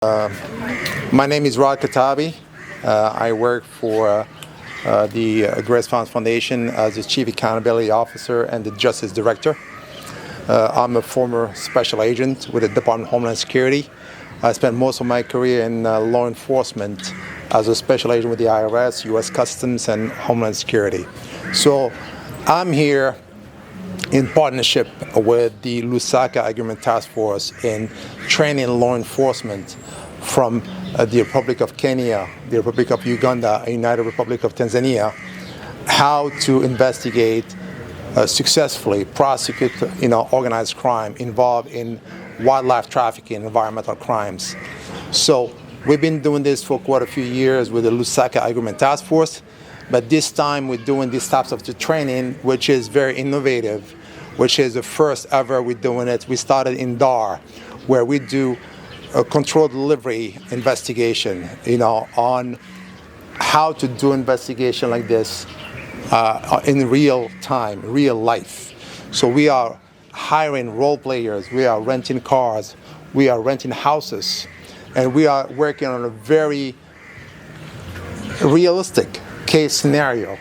My name is Rod Katabi. I work for the Grace Funds Foundation as the Chief Accountability Officer and the Justice Director. I'm a former special agent with the Department of Homeland Security. I spent most of my career in law enforcement as a special agent with the IRS, U.S. Customs, and Homeland Security. So I'm here in partnership with the Lusaka Agreement Task Force in training law enforcement from the Republic of Kenya, the Republic of Uganda, and United Republic of Tanzania, how to investigate, successfully prosecute, organized crime involved in wildlife trafficking and environmental crimes. So we've been doing this for quite a few years with the Lusaka Agreement Task Force, but this time we're doing these types of training, which is very innovative, which is the first ever we're doing it. We started in Dar, where we do a controlled delivery investigation, on how to do investigation like this in real time, real life. So we are hiring role players, we are renting cars, we are renting houses, and we are working on a very realistic case scenario.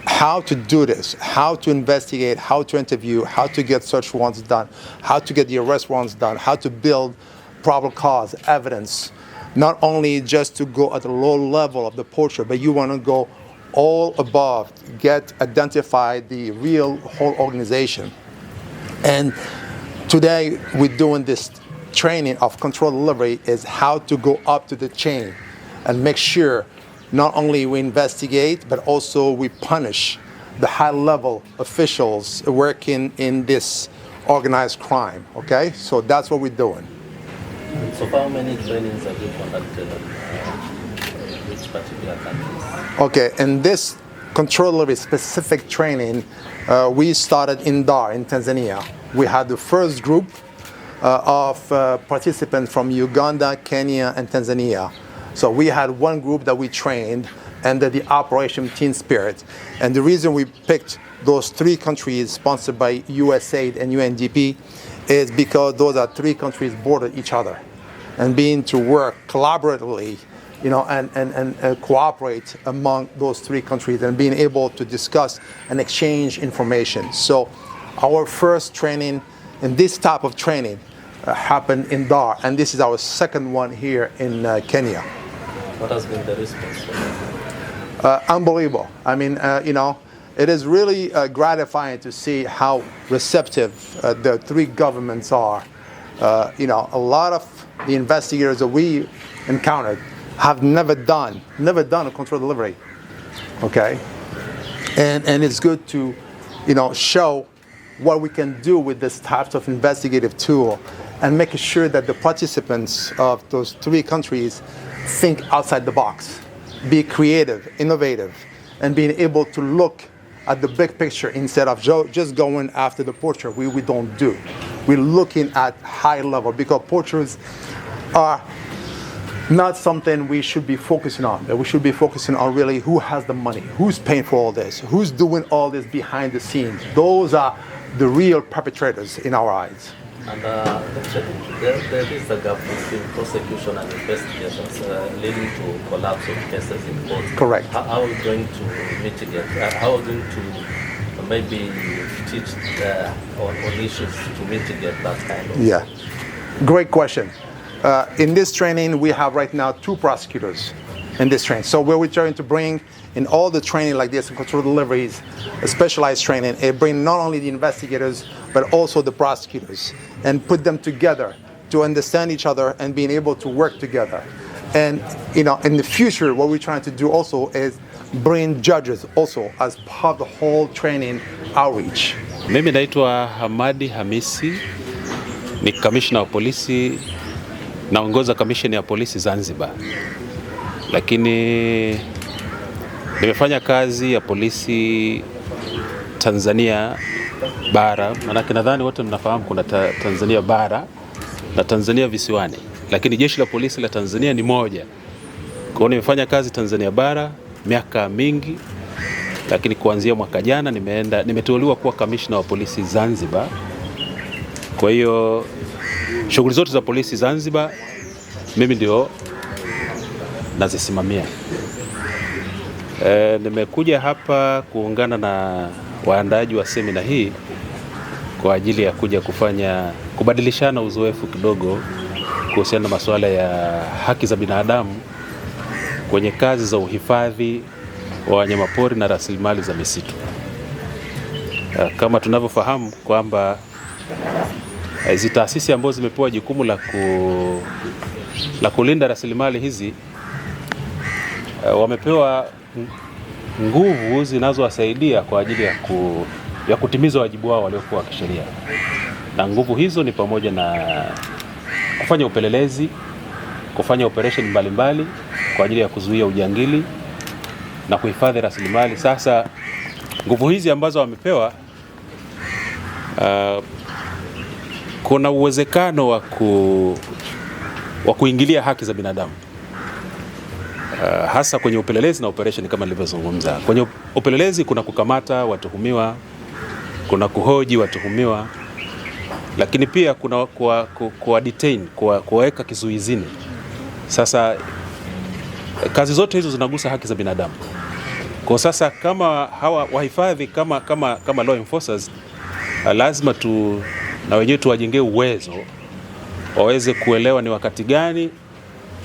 How to do this, how to investigate, how to interview, how to get search warrants done, how to get the arrest warrants done, how to build probable cause, evidence, not only just to go at the low level of the portrait, but you want to go all above, identify the real whole organization. And today we're doing this training of controlled delivery is how to go up to the chain and make sure not only we investigate, but also we punish the high-level officials working in this organized crime, okay? So that's what we're doing. So how many trainings have you conducted in which particular countries? Okay, in this controlled delivery specific training, we started in Dar, in Tanzania. We had the first group of participants from Uganda, Kenya, and Tanzania. So we had one group that we trained under the Operation Team Spirit. And the reason we picked those three countries sponsored by USAID and UNDP is because those are three countries border each other. And being to work collaboratively, and cooperate among those three countries and being able to discuss and exchange information. So our first training in this type of training happened in Dar, and this is our second one here in Kenya. What has been the response? Unbelievable. I mean, it is really gratifying to see how receptive the three governments are. A lot of the investigators that we encountered have never done a controlled delivery. Okay, and it's good to, show what we can do with this type of investigative tool, and making sure that the participants of those three countries think outside the box, be creative, innovative, and being able to look at the big picture instead of just going after the portrait. We don't do. We're looking at high level, because portraits are not something we should be focusing on. We should be focusing on really who has the money, who's paying for all this, who's doing all this behind the scenes. Those are the real perpetrators in our eyes. And there is a gap between prosecution and investigations leading to collapse of cases in court. Correct. How are we going to mitigate? How are we going to maybe teach on issues to mitigate that kind of? Yeah, great question. In this training, we have right now 2 prosecutors in this training. So we're trying to bring in all the training like this, controlled deliveries, specialized training, and bring not only the investigators, but also the prosecutors, and put them together to understand each other and being able to work together. And in the future, what we're trying to do also is bring judges also as part of the whole training outreach. Mimi naitwa Hamadi Hamisi, ni kamishna wa polisi, naongoza kamisheni ya polisi Zanzibar. Lakini nimefanya kazi ya polisi Tanzania bara, manake nadhani wote mnafahamu kuna Tanzania bara na Tanzania visiwani, lakini jeshi la polisi la Tanzania ni moja. Kwa hiyo nimefanya kazi Tanzania bara miaka mingi, lakini kuanzia mwaka jana nimeteuliwa kuwa kamishna wa polisi Zanzibar. Kwa hiyo shughuli zote za polisi Zanzibar mimi ndio nazisimamia. Nimekuja hapa kuungana na waandaaji wa semina hii kwa ajili ya kuja kubadilishana uzoefu kidogo kuhusiana na masuala ya haki za binadamu kwenye kazi za uhifadhi wa wanyamapori na rasilimali za misitu. Kama tunavyofahamu kwamba hizi taasisi ambazo zimepewa jukumu la kulinda rasilimali hizi wamepewa nguvu zinazowasaidia kwa ajili ya kutimiza wajibu wao waliokuwa wa kisheria, na nguvu hizo ni pamoja na kufanya upelelezi, kufanya operation mbalimbali kwa ajili ya kuzuia ujangili na kuhifadhi rasilimali. Sasa nguvu hizi ambazo wamepewa, kuna uwezekano wa kuingilia haki za binadamu, hasa kwenye upelelezi na operation kama nilivyozungumza. Kwenye upelelezi kuna kukamata watuhumiwa, kuna kuhoji watuhumiwa, lakini pia kuna kuwa detain, kuwaweka kizuizini. Sasa kazi zote hizo zinagusa haki za binadamu. Kwa sasa kama hawa wahifadhi kama law enforcers, lazima na wenyewe tuwajengee uwezo waweze kuelewa ni wakati gani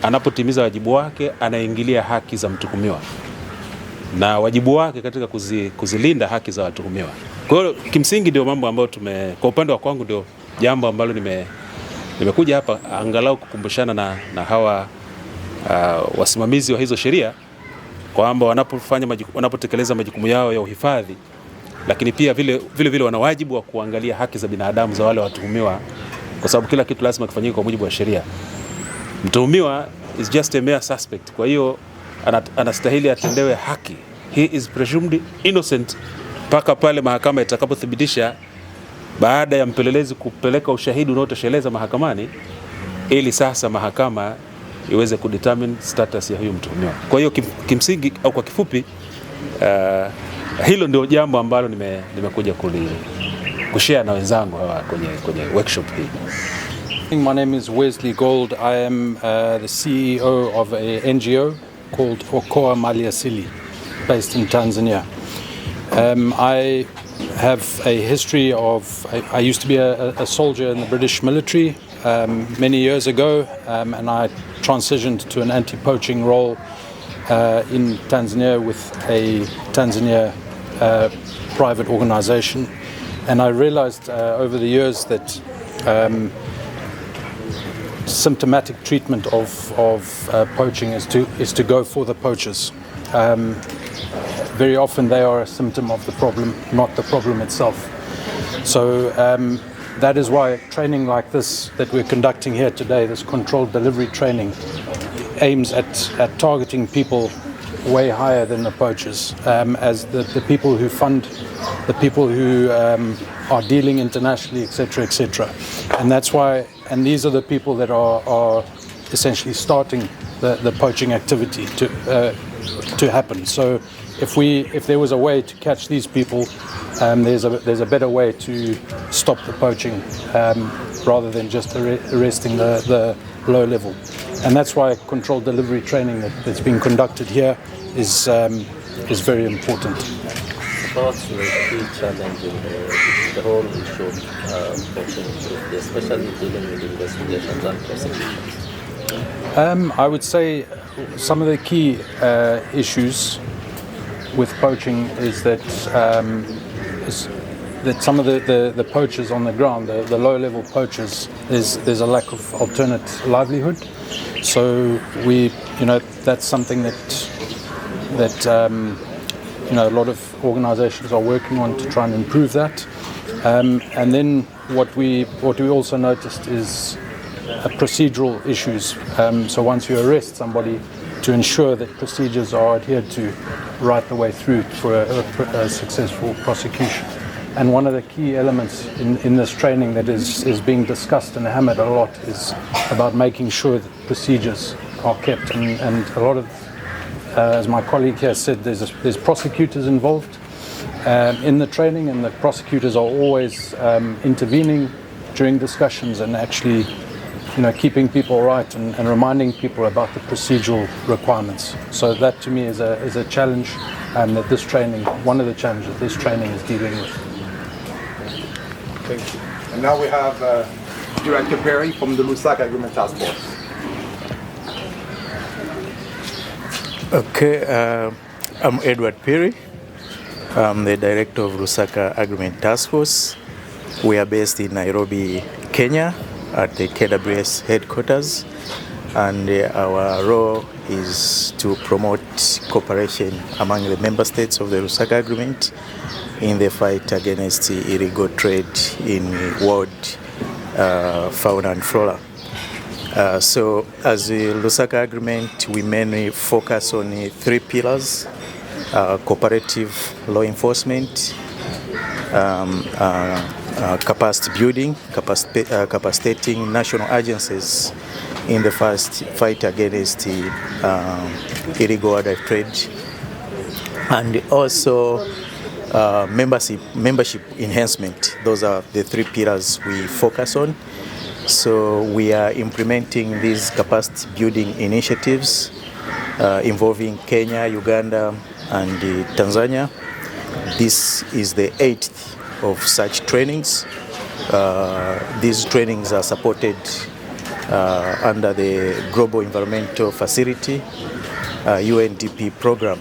anapotimiza wajibu wake anaingilia haki za mtuhumiwa na wajibu wake katika kuzilinda haki za watuhumiwa. Kwa hiyo kimsingi ndio mambo ambayo kwa upande wa kwangu ndio jambo ambalo nimekuja hapa angalau kukumbushana na hawa wasimamizi wa hizo sheria kwamba wanapotekeleza majukumu yao ya uhifadhi, lakini pia vile wana wajibu wa kuangalia haki za binadamu za wale watuhumiwa, kwa sababu kila kitu lazima kifanyike kwa mujibu wa sheria. Mtuhumiwa is just a mere suspect, kwa hiyo anastahili atendewe haki. He is presumed innocent mpaka pale mahakama itakapothibitisha, baada ya mpelelezi kupeleka ushahidi unaotosheleza mahakamani, ili sasa mahakama iweze kudetermine status ya huyo mtuhumiwa. Kwa hiyo kimsingi au kwa kifupi, hilo ndio jambo ambalo nimekuja kushare na wenzangu kwenye workshop hii. My name is Wesley Gold. I am the CEO of a NGO called Okoa Maliasili, based in Tanzania. I have a history I used to be a soldier in the British military many years ago, and I transitioned to an anti-poaching role in Tanzania with a Tanzania private organization. And I realized over the years that symptomatic treatment of poaching is to go for the poachers. Very often they are a symptom of the problem, not the problem itself. So that is why training like this that we're conducting here today, this controlled delivery training, aims at targeting people way higher than the poachers, as the people who fund, the people who are dealing internationally, etc., etc. And that's why, and these are the people that are essentially starting the poaching activity to happen. So if there was a way to catch these people, there's a better way to stop the poaching rather than just arresting the low level. And that's why controlled delivery training that's being conducted here is very important. What's the key challenge in the whole issue of poaching, especially dealing with investigations and prosecutions? I would say some of the key issues with poaching is that some of the poachers on the ground, the low-level poachers, there's a lack of alternate livelihood. So that's something that a lot of organizations are working on to try and improve that. And then what we also noticed is procedural issues. So once you arrest somebody, to ensure that procedures are adhered to right the way through for a successful prosecution. And one of the key elements in this training that is being discussed and hammered a lot is about making sure that procedures are kept. And a lot of, as my colleague here said, there's prosecutors involved in the training, and the prosecutors are always intervening during discussions and actually keeping people right and reminding people about the procedural requirements. So that to me is a challenge that this training, one of the challenges that this training is dealing with. Thank you. And now we have Director Perry from the Lusaka Agreement Task Force. Okay, I'm Edward Perry. I'm the director of Lusaka Agreement Task Force. We are based in Nairobi, Kenya, at the KWS headquarters, and our role is to promote cooperation among the member states of the Lusaka Agreement in the fight against illegal trade in world fauna and flora. So as the Lusaka Agreement, we mainly focus on 3 pillars: cooperative law enforcement, capacity building, capacitating national agencies in the fight against illegal wildlife trade, and also membership enhancement. Those are the 3 pillars we focus on. So we are implementing these capacity building initiatives involving Kenya, Uganda, and Tanzania. This is the 8th of such trainings. These trainings are supported under the Global Environmental Facility UNDP program.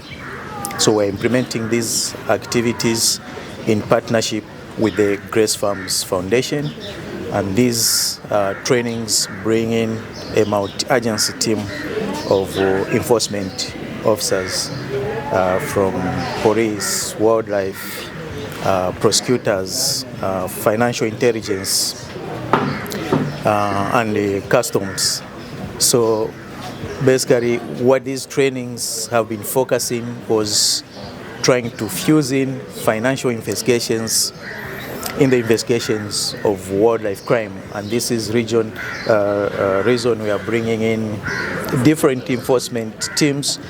So we're implementing these activities in partnership with the Grace Farms Foundation, and these trainings bring in a multi-agency team of enforcement officers from police, wildlife, prosecutors, financial intelligence, and customs. So basically what these trainings have been focusing was trying to fuse in financial investigations in the investigations of wildlife crime, and this is reason we are bringing in different enforcement teams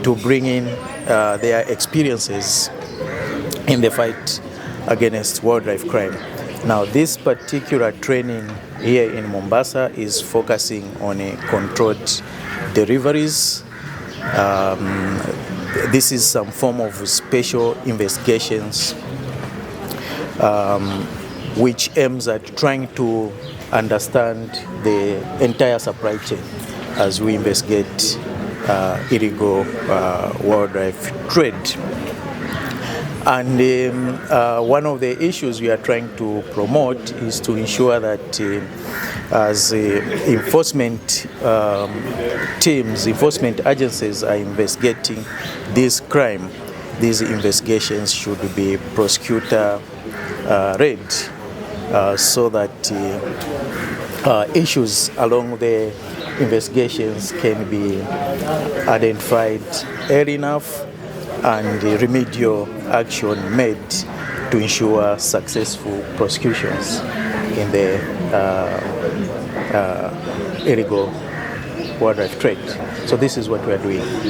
to bring in their experiences in the fight against wildlife crime. Now, this particular training here in Mombasa is focusing on controlled deliveries. This is some form of special investigations which aims at trying to understand the entire supply chain as we investigate illegal wildlife trade. And one of the issues we are trying to promote is to ensure that as enforcement teams, enforcement agencies are investigating this crime, these investigations should be prosecutor-led, so that issues along the investigations can be identified early enough and remedial action made to ensure successful prosecutions in the illegal wildlife trade. So this is what we are doing.